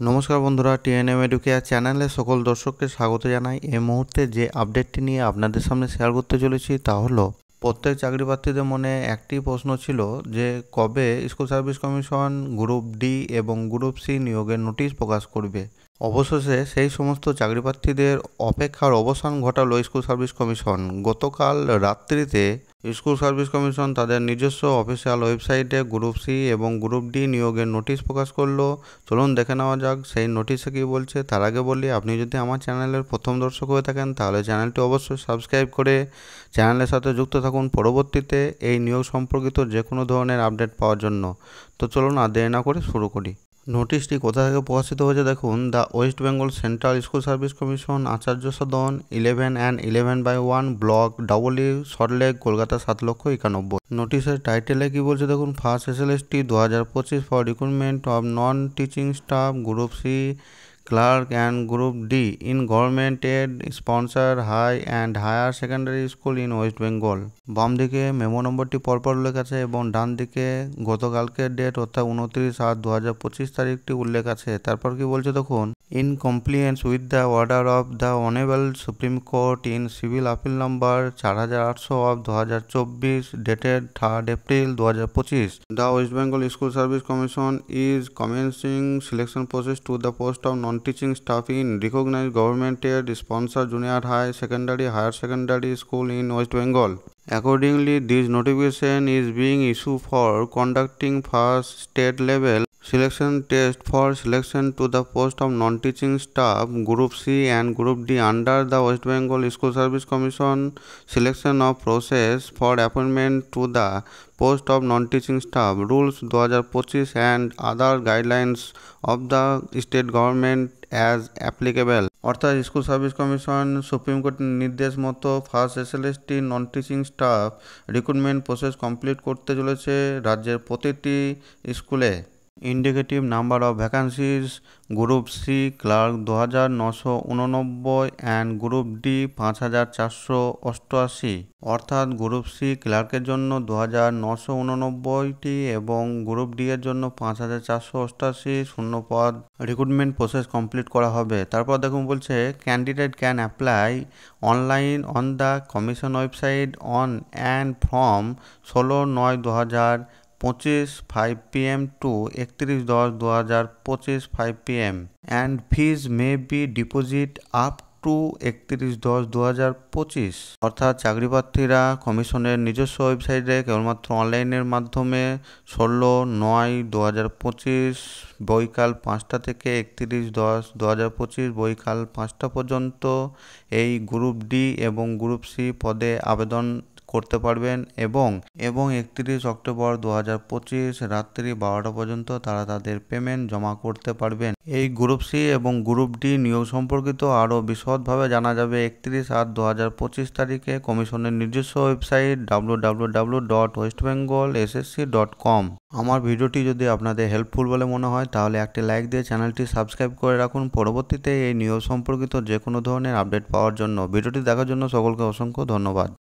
নমস্কার বন্ধুরা, TNM educare চ্যানেলে সকল দর্শককে স্বাগত জানাই। এই মুহূর্তে যে আপডেটটি নিয়ে আপনাদের সামনে শেয়ার করতে চলেছি তা হলো, প্রত্যেক চাকরি প্রার্থীদের মনে একটি প্রশ্ন ছিল যে কবে school service commission group D এবং গ্রুপ সি নিয়োগের নোটিশ প্রকাশ করবে। অবশেষে সেই সমস্ত চাকরি প্রার্থীদের অপেক্ষার অবসান ঘটালো স্কুল সার্ভিস কমিশন। গতকাল রাত্রিতে স্কুল সার্ভিস কমিশন তাদের নিজস্ব অফিসিয়াল ওয়েবসাইটে গ্রুপ সি এবং গ্রুপ ডি নিয়োগের নোটিশ প্রকাশ করলো। চলুন দেখে নেওয়া যাক সেই নোটিশে কী বলছে। তার আগে বলি, আপনি যদি আমার চ্যানেলের প্রথম দর্শক হয়ে থাকেন তাহলে চ্যানেলটি অবশ্যই সাবস্ক্রাইব করে চ্যানেলের সাথে যুক্ত থাকুন পরবর্তীতে এই নিয়োগ সম্পর্কিত যে কোনো ধরনের আপডেট পাওয়ার জন্য। তো চলুন আর দেরি না করে শুরু করি। নোটিশটি কোথা থেকে প্রকাশিত হয়েছে দেখুন, the West Bengal Central School service Commission, Acharya Sadan, 11/11/1 block double Salt Lake, Kolkata 7,91,000। নোটিশের টাইটেলে কি বলছে দেখুন, first SLST 2025 for recruitment of non teaching staff group C clerk and group D in government aided sponsor high and higher secondary school in West Bengal. বাম দিকে memo নম্বরটি পরপর উল্লেখ আছে এবং ডান দিকে গতকালকের ডেট অর্থাৎ 29/7/2025 তারিখটি উল্লেখ আছে। তারপর কি বলছে দেখুন, in compliance with the order of the honourable supreme court in civil appeal number 4800/2024 dated 3rd April 2025, the West Bengal school service commission is commencing selection process to the post of non-teaching staff in recognized government-aid sponsored junior high, secondary, higher secondary school in West Bengal. Accordingly, this notification is being issued for conducting first state level selection test for selection to the post of non-teaching staff Group C and Group D under the West Bengal School Service Commission selection of process for appointment to the post of non-teaching staff rules 2025 and other guidelines of the state government as applicable। অর্থাৎ school service commission supreme কোর্টের নির্দেশ মতো first SLST non teaching staff recruitment process complete করতে চলেছে রাজ্যের প্রতিটি স্কুলে। Indicative number of vacancies group C clerk 2989 and group D 5488, অর্থাৎ গ্রুপ সি ক্লার্কের জন্য 2989টি এবং গ্রুপ ডি এর জন্য 5488 শূন্যপদ রিক্রুটমেন্ট প্রসেস কমপ্লিট করা হবে। তারপর দেখুন বলছে, candidate can apply online on the commission website on and from 16/9/2025 5 PM to 31/10/2025 5 PM and fees may be deposit up to 31/10/2025। অর্থাৎ চাকরি প্রার্থীরা কমিশনের নিজস্ব ওয়েবসাইটে কেবলমাত্র অনলাইনের মাধ্যমে 16/9/2025 বৈকাল 5টা থেকে 31/10/2025 বৈকাল 5টা পর্যন্ত এই গ্রুপ ডি এবং গ্রুপ সি পদে আবেদন করতে পারবেন এবং 31 অক্টোবর 2025 রাত্রি 12টা পর্যন্ত তারা তাদের পেমেন্ট জমা করতে পারবেন। এই গ্রুপ সি এবং গ্রুপ ডি নিয়োগ সম্পর্কিত আরও বিশদভাবে জানা যাবে 31/8/2025 তারিখে কমিশনের নিজস্ব ওয়েবসাইট www.westbengalssc.com। আমার ভিডিওটি যদি আপনাদের হেল্পফুল বলে মনে হয় তাহলে একটি লাইক দিয়ে চ্যানেলটি সাবস্ক্রাইব করে রাখুন পরবর্তীতে এই নিয়োগ সম্পর্কিত যে কোনো ধরনের আপডেট পাওয়ার জন্য। ভিডিওটি দেখার জন্য সকলকে অসংখ্য ধন্যবাদ।